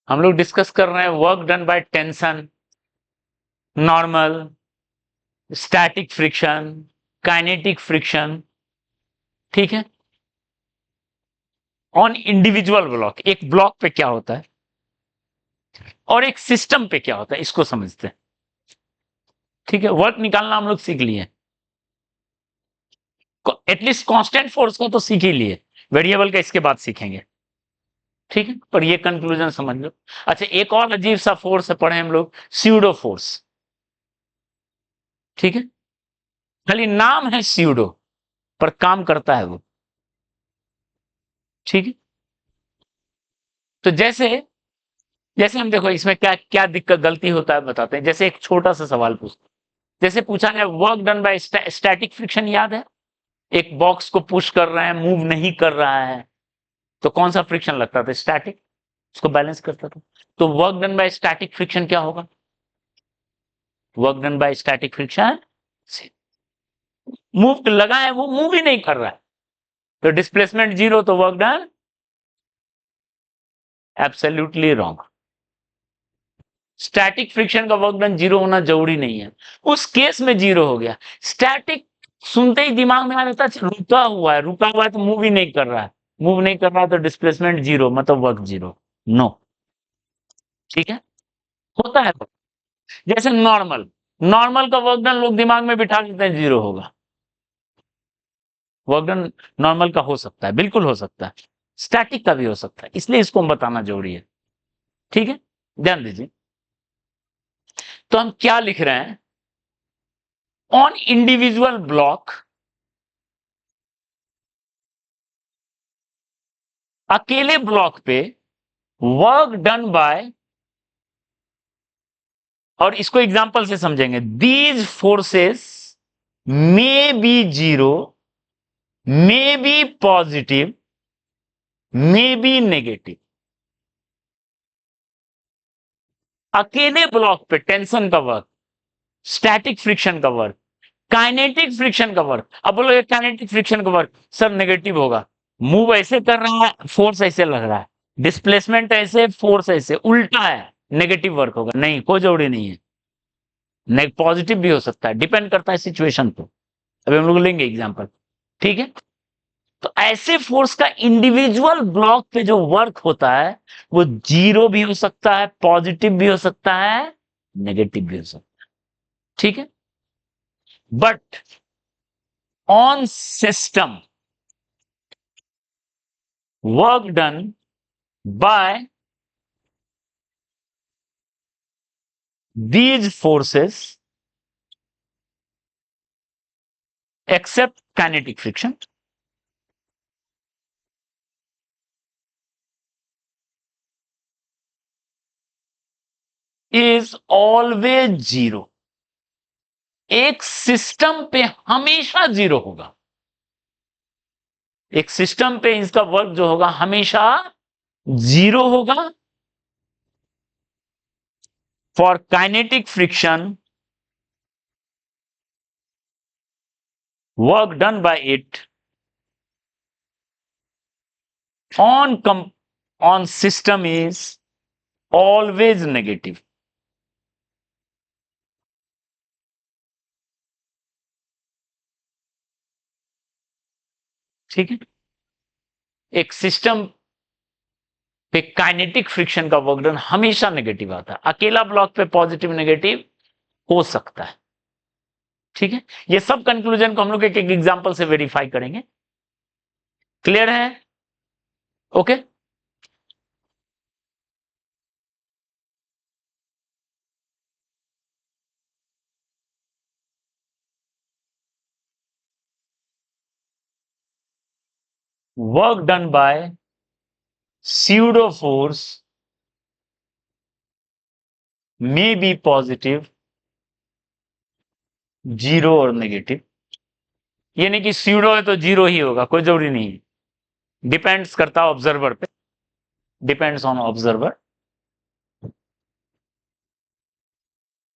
हम लोग डिस्कस कर रहे हैं work done by tension, normal, static friction, kinetic friction, ठीक है। ऑन इंडिविजुअल ब्लॉक, एक ब्लॉक पे क्या होता है और एक सिस्टम पे क्या होता है, इसको समझते हैं, ठीक है। वर्क निकालना हम लोग सीख लिए, एटलीस्ट कांस्टेंट फोर्स का तो सीख ही लिए, वेरिएबल का इसके बाद सीखेंगे, ठीक है। पर ये कंक्लूजन समझ लो। अच्छा, एक और अजीब सा फोर्स है, पढ़े हम लोग, स्यूडो फोर्स, ठीक है। खाली नाम है स्यूडो, पर काम करता है वो, ठीक है। तो जैसे जैसे हम देखो इसमें क्या क्या दिक्कत गलती होता है बताते हैं। जैसे एक छोटा सा सवाल पूछते, जैसे पूछा है work done by static friction, याद है? एक बॉक्स को पुश कर रहे हैं, मूव नहीं कर रहा है, तो कौन सा फ्रिक्शन लगता था? स्टैटिक, उसको बैलेंस करता था। तो work done by static friction क्या होगा? Work done by static friction, move लगा है, वो मूव ही नहीं कर रहा है, तो डिस्प्लेसमेंट जीरो, तो work done absolutely wrong. Static friction का वर्क डन जीरो होना जरूरी नहीं है, उस केस में जीरो हो गया। स्टैटिक सुनते ही दिमाग में आ जाता है रुका हुआ है, रुका हुआ है तो मूव ही नहीं कर रहा है, मूव नहीं कर रहा है तो डिस्प्लेसमेंट जीरो, मतलब वर्क जीरो, नो, ठीक है। होता है तो। जैसे नॉर्मल, नॉर्मल का वर्क डन लोग दिमाग में बिठा देते हैं जीरो होगा, वर्क डन नॉर्मल का हो सकता है, बिल्कुल हो सकता है, स्टैटिक का भी हो सकता है, इसलिए इसको हम बताना जरूरी है, ठीक है। ध्यान दीजिए, तो हम क्या लिख रहे हैं? ऑन इंडिविजुअल ब्लॉक, अकेले ब्लॉक पे वर्क डन बाय, और इसको एग्जांपल से समझेंगे, these forces may be zero, may be positive, may be negative. अकेले ब्लॉक पे टेंशन का वर्क, स्टैटिक फ्रिक्शन का वर्क, काइनेटिक फ्रिक्शन का वर्क। अब बोलो ये काइनेटिक फ्रिक्शन का वर्क सर नेगेटिव होगा, मूव ऐसे कर रहा है, फोर्स ऐसे लग रहा है, डिस्प्लेसमेंट ऐसे, फोर्स ऐसे, उल्टा है, नेगेटिव वर्क होगा। नहीं, कोई जरूरी नहीं है, नहीं, पॉजिटिव भी हो सकता है, डिपेंड करता है सिचुएशन पे। अभी हम लोग लेंगे एग्जांपल, ठीक है। तो ऐसे फोर्स का इंडिविजुअल ब्लॉक पे जो वर्क होता है वो जीरो भी हो सकता है, पॉजिटिव भी हो सकता है, नेगेटिव भी हो सकता है, ठीक है। But on system, work done by these forces except kinetic friction is always zero। एक सिस्टम पे हमेशा जीरो होगा, एक सिस्टम पे इसका वर्क जो होगा हमेशा जीरो होगा। For kinetic friction, work done by it on system is always negative, ठीक है। एक सिस्टम पे काइनेटिक फ्रिक्शन का वर्क डन हमेशा नेगेटिव आता है, अकेला ब्लॉक पे पॉजिटिव नेगेटिव हो सकता है, ठीक है। ये सब कंक्लूजन को हम लोग एक एक एग्जांपल से वेरीफाई करेंगे, क्लियर है? Okay. Work done by pseudo force may be positive, zero और नेगेटिव। ये नहीं कि स्यूडो है तो जीरो ही होगा, कोई जरूरी नहीं है, डिपेंड्स करता है ऑब्जर्वर पे, depends on observer.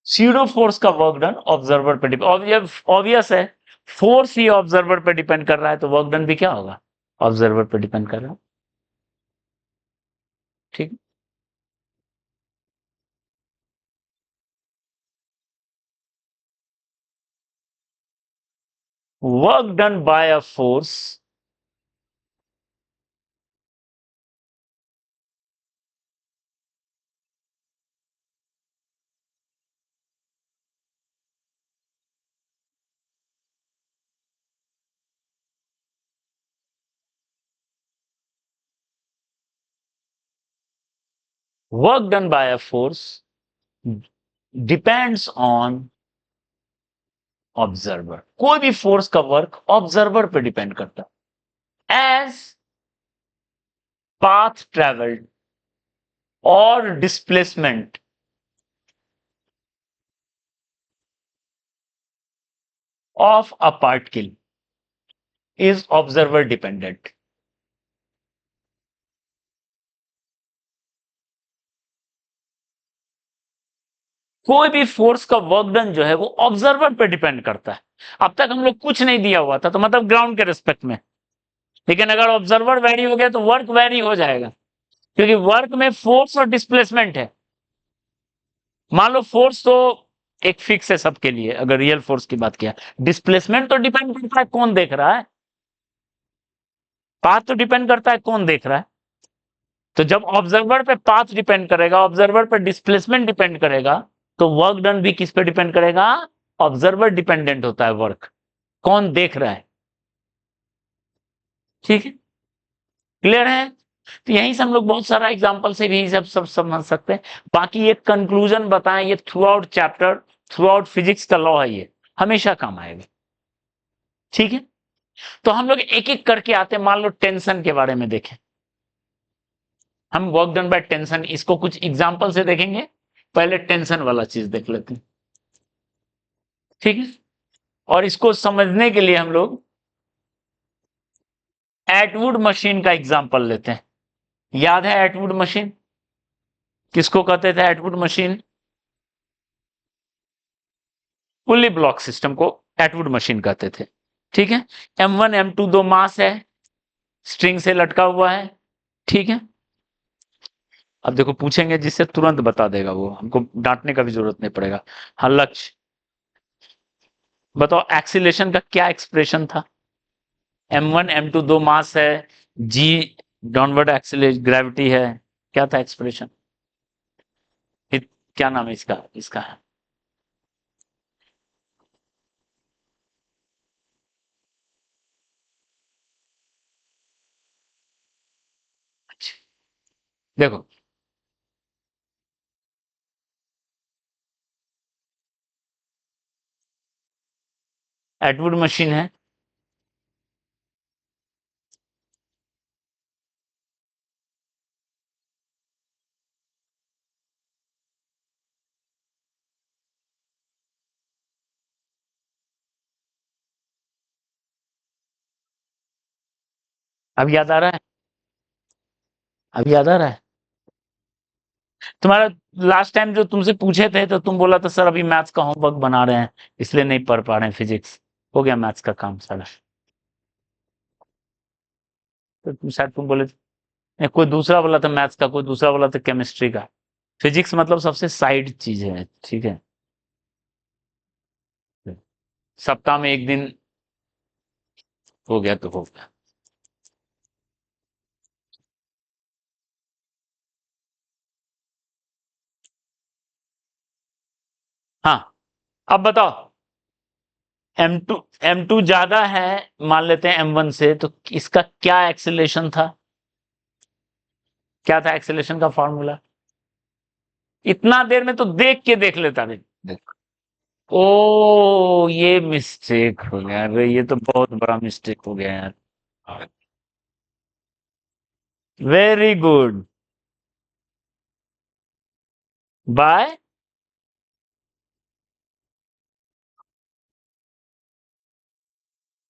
Pseudo force का वर्क डन ऑब्जर्वर पे डिपेंड, ऑब्वियस है, फोर्स ही ऑब्जर्वर पे डिपेंड कर रहा है, तो वर्क डन भी क्या होगा? ऑब्जर्वर पे डिपेंड कर रहा है, ठीक। Work done by a force work done by a force depends on observer. कोई भी फोर्स का वर्क ऑब्जर्वर पे डिपेंड करता है। एज पाथ ट्रेवल्ड और displacement of a particle is observer dependent. कोई भी फोर्स का वर्क डन जो है वो ऑब्जर्वर पे डिपेंड करता है। अब तक हम लोग कुछ नहीं दिया हुआ था तो मतलब ग्राउंड के रिस्पेक्ट में, लेकिन अगर ऑब्जर्वर वेरी हो गया तो वर्क वेरी हो जाएगा, क्योंकि वर्क में फोर्स और डिस्प्लेसमेंट है। मान लो फोर्स तो एक फिक्स है सबके लिए, अगर रियल फोर्स की बात किया, डिस्प्लेसमेंट तो डिपेंड करता है कौन देख रहा है, पाथ तो डिपेंड करता है कौन देख रहा है। तो जब ऑब्जर्वर पे पाथ डिपेंड करेगा, ऑब्जर्वर पे डिस्प्लेसमेंट डिपेंड करेगा, तो वर्क डन भी किस पे डिपेंड करेगा? ऑब्जर्वर डिपेंडेंट होता है वर्क, कौन देख रहा है। ठीक है, क्लियर है? तो यहीं से हम लोग बहुत सारा एग्जांपल से भी सब समझ सकते हैं। बाकी एक कंक्लूजन बताएं, ये through out chapter, through out physics का लॉ है, ये हमेशा काम आएगा। ठीक है, तो हम लोग एक एक करके आते हैं। मान लो टेंशन के बारे में देखें, हम वर्क डन बाय टेंशन इसको कुछ एग्जांपल से देखेंगे। पहले टेंशन वाला चीज देख लेते हैं, ठीक है। और इसको समझने के लिए हम लोग एटवुड मशीन का एग्जांपल लेते हैं। याद है एटवुड मशीन? किसको कहते थे एटवुड मशीन? पुली ब्लॉक सिस्टम को एटवुड मशीन कहते थे। ठीक है, M1 M2 दो मास है, स्ट्रिंग से लटका हुआ है। ठीक है, अब देखो पूछेंगे जिससे तुरंत बता देगा वो, हमको डांटने का भी जरूरत नहीं पड़ेगा। हाँ, लक्ष्य बताओ, एक्सीलेशन का क्या एक्सप्रेशन था? M1 M2 दो मास है, G डाउनवर्ड एक्सीलरेशन ग्रेविटी है, क्या था एक्सप्रेशन? क्या नाम है इसका? इसका है देखो, एटवुड मशीन है, अब याद आ रहा है? अब याद आ रहा है? तुम्हारा लास्ट टाइम जो तुमसे पूछे थे तो तुम बोला था सर अभी मैथ्स का होमवर्क बना रहे हैं इसलिए नहीं पढ़ पा रहे हैं फिजिक्स। हो गया मैथ्स का काम सारा? तो शायद तुम बोले नहीं, कोई दूसरा बोला था मैथ्स का, कोई दूसरा बोला था केमिस्ट्री का। फिजिक्स मतलब सबसे साइड चीज है, ठीक है। सप्ताह में एक दिन हो गया तो हो गया। हाँ, अब बताओ, M2 M2 ज्यादा है मान लेते हैं M1 से, तो इसका क्या एक्सेलरेशन था? क्या था एक्सेलरेशन का फॉर्मूला? इतना देर में तो देख के देख लेता थे। ओ, ये मिस्टेक हो गया, अरे ये तो बहुत बड़ा मिस्टेक हो गया यार। Very good. बाय,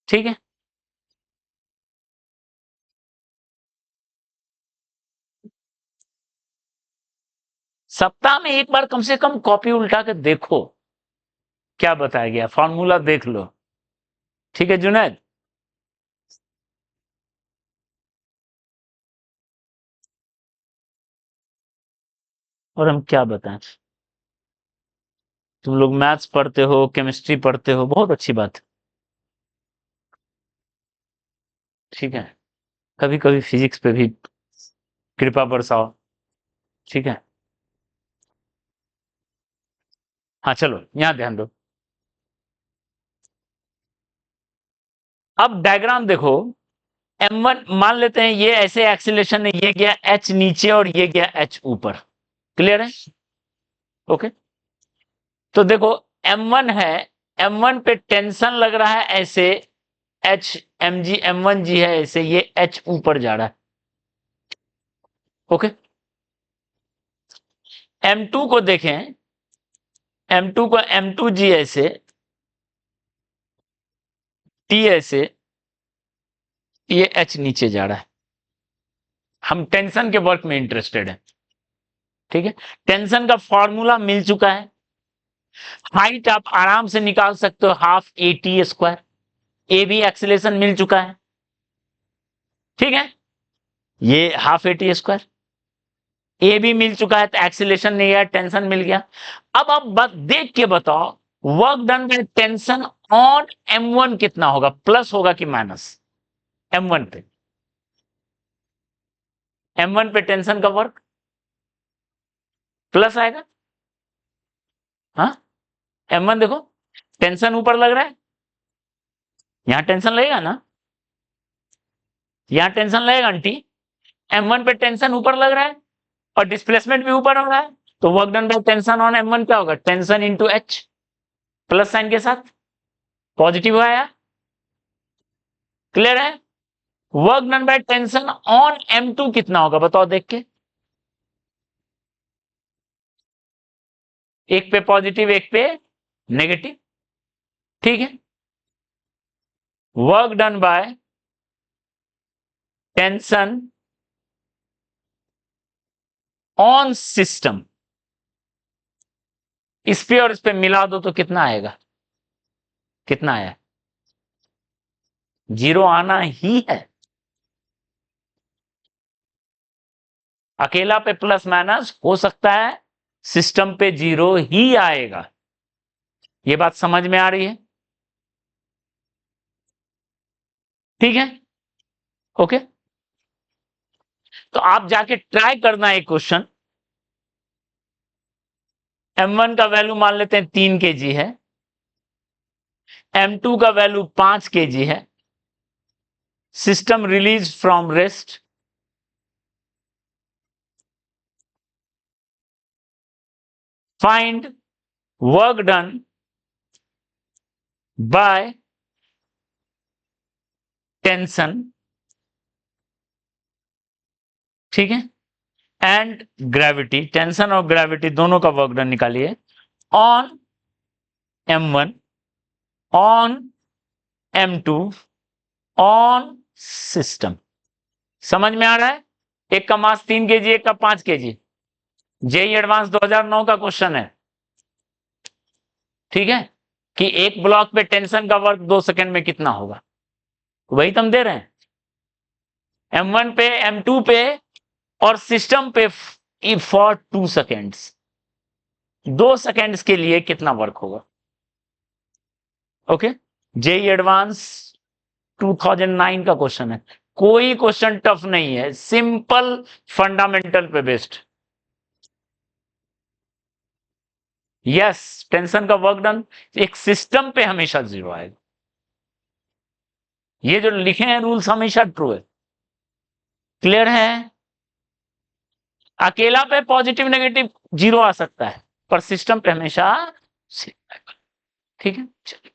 ठीक है। सप्ताह में एक बार कम से कम कॉपी उल्टा के देखो, क्या बताया गया फॉर्मूला देख लो। ठीक है जुनैद? और हम क्या बताएं, तुम लोग मैथ्स पढ़ते हो, केमिस्ट्री पढ़ते हो, बहुत अच्छी बात है। ठीक है, कभी कभी फिजिक्स पे भी कृपा बरसाओ। ठीक है, हाँ चलो यहां ध्यान दो। अब डायग्राम देखो, m1 मान लेते हैं ये ऐसे एक्सीलरेशन है, ये गया h नीचे और ये गया h ऊपर। क्लियर है? ओके, तो देखो m1 है, m1 पे टेंशन लग रहा है ऐसे, h m1g है ऐसे, ये h ऊपर जा रहा है। ओके, m2 को देखें, m2 को m2g ऐसे, t ऐसे, ये h नीचे जा रहा है। हम टेंशन के वर्क में इंटरेस्टेड हैं। ठीक है, टेंशन का फॉर्मूला मिल चुका है, हाइट आप आराम से निकाल सकते हो, हाफ ए टी स्क्वायर, ए भी एक्सीलरेशन मिल चुका है। ठीक है, ये हाफ ए टी स्क्वायर, ए भी मिल चुका है, तो एक्सीलरेशन नहीं गया, टेंशन मिल गया। अब आप देख के बताओ, work done by tension on m1 कितना होगा, प्लस होगा कि माइनस? m1 पे, m1 पे टेंशन का वर्क प्लस आएगा। हाँ, m1 देखो, टेंशन ऊपर लग रहा है, यहां टेंशन लगेगा ना, यहां टेंशन लगेगा आंटी, m1 पे टेंशन ऊपर लग रहा है और डिस्प्लेसमेंट भी ऊपर हो रहा है, तो work done by tension on m1 क्या होगा, tension into h, plus sign के साथ, पॉजिटिव आया। क्लियर है? Work done by tension on m2 कितना होगा बताओ देख के, एक पे पॉजिटिव एक पे नेगेटिव। ठीक है, work done by tension on system, इस पे और इस पे मिला दो तो कितना आएगा, कितना आया, जीरो आना ही है। अकेला पे प्लस माइनस हो सकता है, सिस्टम पे जीरो ही आएगा। ये बात समझ में आ रही है? ठीक है, ओके, तो आप जाके ट्राई करना एक क्वेश्चन। m1 का वैल्यू मान लेते हैं 3 kg है, m2 का वैल्यू 5 kg है, system release from rest, find work done by tension, ठीक है, एंड ग्रेविटी, टेंशन और ग्रेविटी दोनों का वर्क डन निकालिए on m1, on m2, on system. समझ में आ रहा है? एक का मास 3 kg, एक का 5 kg, जेई एडवांस 2009 का क्वेश्चन है। ठीक है, कि एक ब्लॉक पे टेंशन का वर्क 2 सेकंड में कितना होगा, वही तो हम दे रहे हैं, m1 पे m2 पे और सिस्टम पे फॉर 2 सेकेंड्स, 2 सेकेंड्स के लिए कितना वर्क होगा। ओके, जेई एडवांस 2009 का क्वेश्चन है, कोई क्वेश्चन टफ नहीं है, सिंपल फंडामेंटल पे बेस्ड। यस, टेंशन का वर्क डन एक सिस्टम पे हमेशा जीरो आएगा, ये जो लिखे हैं रूल्स हमेशा ट्रू है। क्लियर है? अकेला पे पॉजिटिव नेगेटिव जीरो आ सकता है, पर सिस्टम पे हमेशा। ठीक है, चलिए।